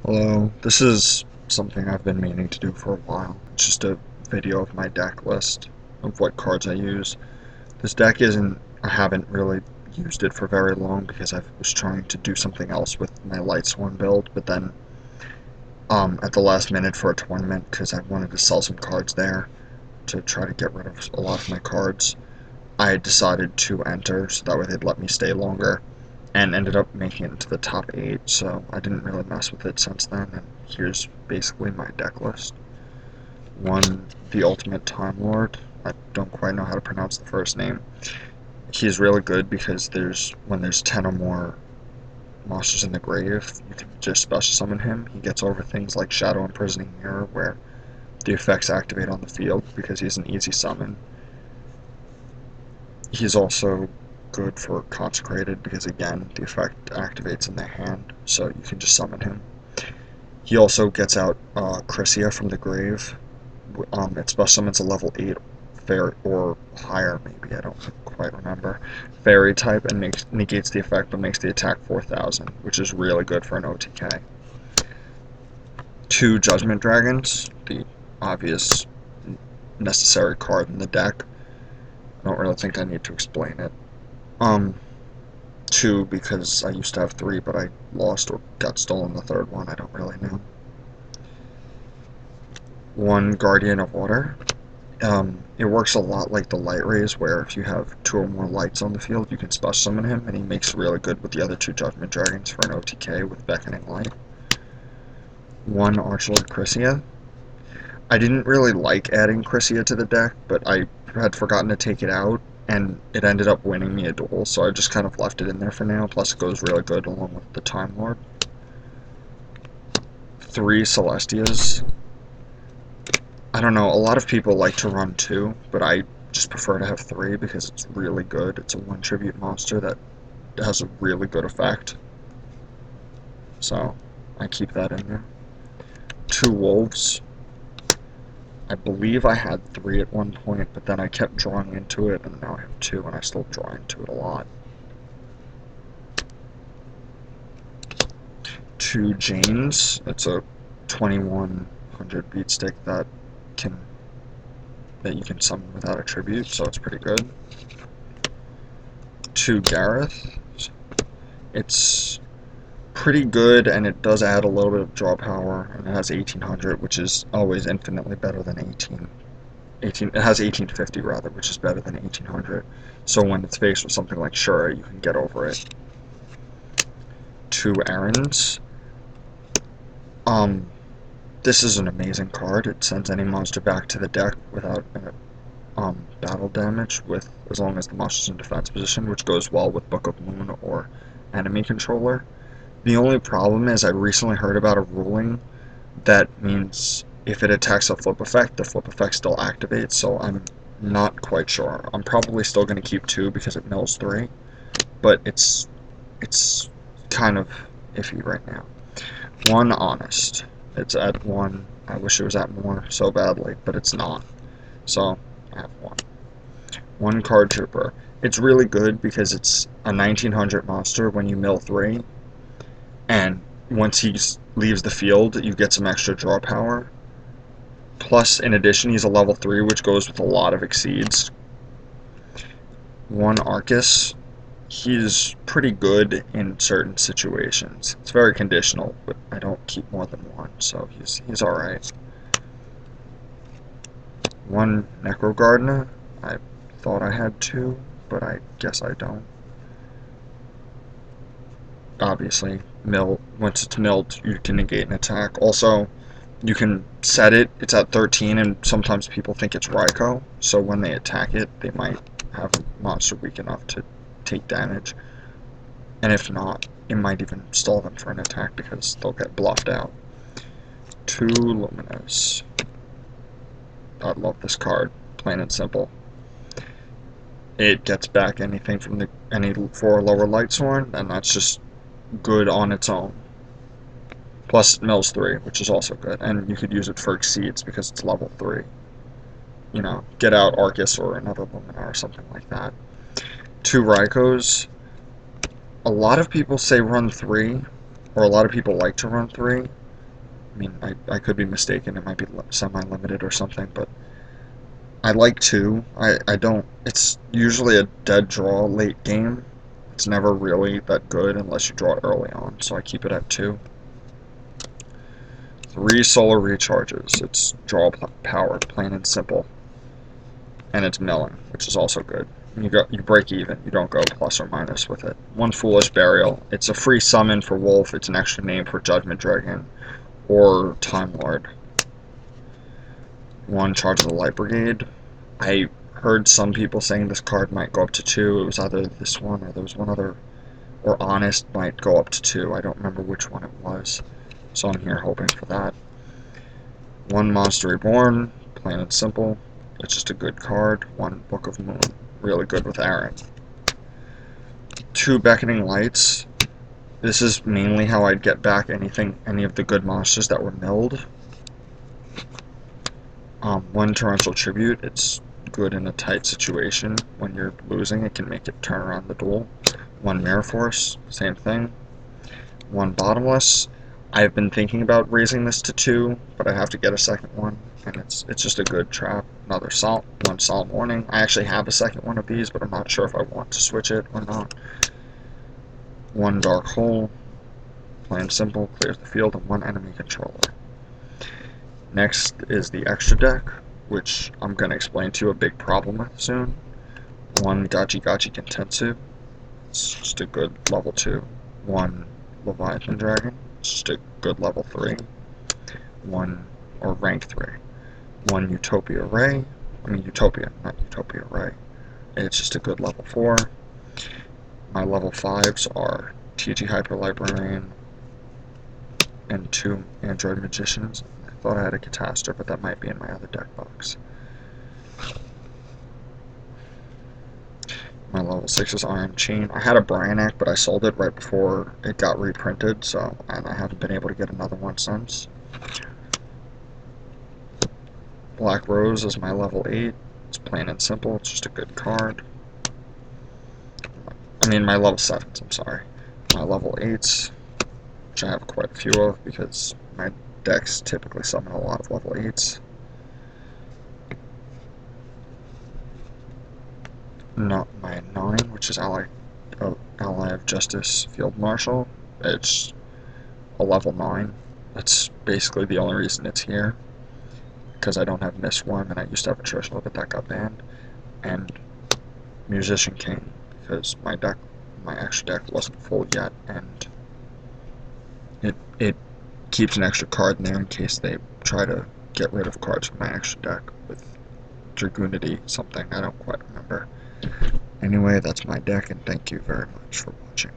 Hello, this is something I've been meaning to do for a while. It's just a video of my deck list of what cards I use. This deck I haven't really used it for very long because I was trying to do something else with my Lightsworn build, but then at the last minute for a tournament, because I wanted to sell some cards there to try to get rid of a lot of my cards, I decided to enter so that way they'd let me stay longer, and ended up making it into the top 8, so I didn't really mess with it since then, and here's basically my deck list. 1, the Ultimate Time Lord. I don't quite know how to pronounce the first name. He's really good because when there's 10 or more monsters in the grave, you can just special summon him. He gets over things like Shadow Imprisoning Mirror, where the effects activate on the field because he's an easy summon. He's also good for Consecrated because, again, the effect activates in the hand, so you can just summon him. He also gets out Chrysia from the grave. It special summons a level 8 fairy, or higher maybe, I don't quite remember, fairy type, and negates the effect but makes the attack 4,000, which is really good for an OTK. 2 Judgment Dragons, the obvious necessary card in the deck. I don't really think I need to explain it. 2 because I used to have 3, but I lost or got stolen the third one. I don't really know. 1 Guardian of Water. It works a lot like the Light Rays, where if you have 2 or more lights on the field, you can special summon him, and he makes really good with the other 2 Judgment Dragons for an OTK with Beckoning Light. 1 Archlord Chrysia. I didn't really like adding Chrysia to the deck, but I had forgotten to take it out, and it ended up winning me a duel, so I just kind of left it in there for now, plus it goes really good along with the Time Lord. 3 Celestias. I don't know, a lot of people like to run 2, but I just prefer to have 3 because it's really good. It's a 1 tribute monster that has a really good effect, so I keep that in there. 2 Wolves. I believe I had 3 at one point, but then I kept drawing into it, and now I have 2, and I still draw into it a lot. 2 Janes. It's a 2100 beat stick that you can summon without a tribute, so it's pretty good. 2 Gareth. It's pretty good, and it does add a little bit of draw power, and it has 1800, which is always infinitely better than 18. It has 1850 rather, which is better than 1800. So when it's faced with something like Shura, you can get over it. 2 Errands. This is an amazing card. It sends any monster back to the deck without battle damage, as long as the monster's in defense position, which goes well with Book of Moon or Enemy Controller. The only problem is I recently heard about a ruling that means if it attacks a flip effect, the flip effect still activates, so I'm not quite sure. I'm probably still going to keep 2 because it mills 3, but it's kind of iffy right now. 1 Honest. It's at 1. I wish it was at more so badly, but it's not. So I have 1. 1 Card Trooper. It's really good because it's a 1900 monster when you mill 3, and once he leaves the field, you get some extra draw power. Plus, in addition, he's a level 3, which goes with a lot of Exceeds. 1 Arcus. He's pretty good in certain situations. It's very conditional, but I don't keep more than 1, so he's alright. 1 Necro Gardener. I thought I had 2, but I guess I don't. Obviously, once it's milled, you can negate an attack. Also, you can set it, it's at 13, and sometimes people think it's Raikou, so when they attack it, they might have a monster weak enough to take damage. And if not, it might even stall them for an attack because they'll get bluffed out. 2 Luminous. I love this card, plain and simple. It gets back anything from any 4 lower Lightsworn, and that's just good on its own. Plus it mills 3, which is also good, and you could use it for Exceeds because it's level 3. You know, get out Arcus or another Luminar or something like that. 2 Raikous. A lot of people say run 3, or a lot of people like to run 3. I mean, I could be mistaken. It might be semi-limited or something, but I like 2. I don't. It's usually a dead draw late game. It's never really that good unless you draw it early on, so I keep it at 2. 3 solar recharges. It's draw powered, plain and simple. And it's milling, which is also good. You break even. You don't go plus or minus with it. 1 foolish burial. It's a free summon for Wolf. It's an extra name for Judgment Dragon or Time Lord. 1 charge of the Light Brigade. I heard some people saying this card might go up to 2. It was either this one or there was one other, or Honest might go up to 2. I don't remember which one it was, so I'm here hoping for that. 1 Monster Reborn, plain and simple. It's just a good card. 1 Book of Moon, really good with Aaron. 2 Beckoning Lights. This is mainly how I'd get back any of the good monsters that were milled. 1 Torrential Tribute. It's good in a tight situation. When you're losing, it can make it turn around the duel. 1 Mirror Force, same thing. 1 Bottomless. I've been thinking about raising this to 2, but I have to get a second one, and it's just a good trap. Another 1 Solemn Warning. I actually have a second one of these, but I'm not sure if I want to switch it or not. 1 Dark Hole. Plain simple, clears the field, and 1 enemy controller. Next is the extra deck, which I'm going to explain to you a big problem with soon. 1 Gachi Gachi Kentetsu. It's just a good level 2. 1 Leviathan Dragon. It's just a good level 3. 1, or rank 3. 1 Utopia Ray. I mean Utopia, not Utopia Ray. It's just a good level 4. My level 5s are TG Hyper Librarian and 2 Android Magicians. I thought I had a Catastrophe, but that might be in my other deck box. My level 6 is Iron Chain. I had a Bryanek, but I sold it right before it got reprinted, and I haven't been able to get another one since. Black Rose is my level 8. It's plain and simple. It's just a good card. I mean, my level 7s, I'm sorry. My level 8s, which I have quite a few of because my decks typically summon a lot of level 8s. Not my 9, which is Ally of Justice Field Marshal. It's a level 9. That's basically the only reason it's here, because I don't have Mistworm, and I used to have a Trishula, but that got banned. And Musician King, because my extra deck wasn't full yet, and it keeps an extra card in there in case they try to get rid of cards from my extra deck with Dragoonity something, I don't quite remember. Anyway, that's my deck, and thank you very much for watching.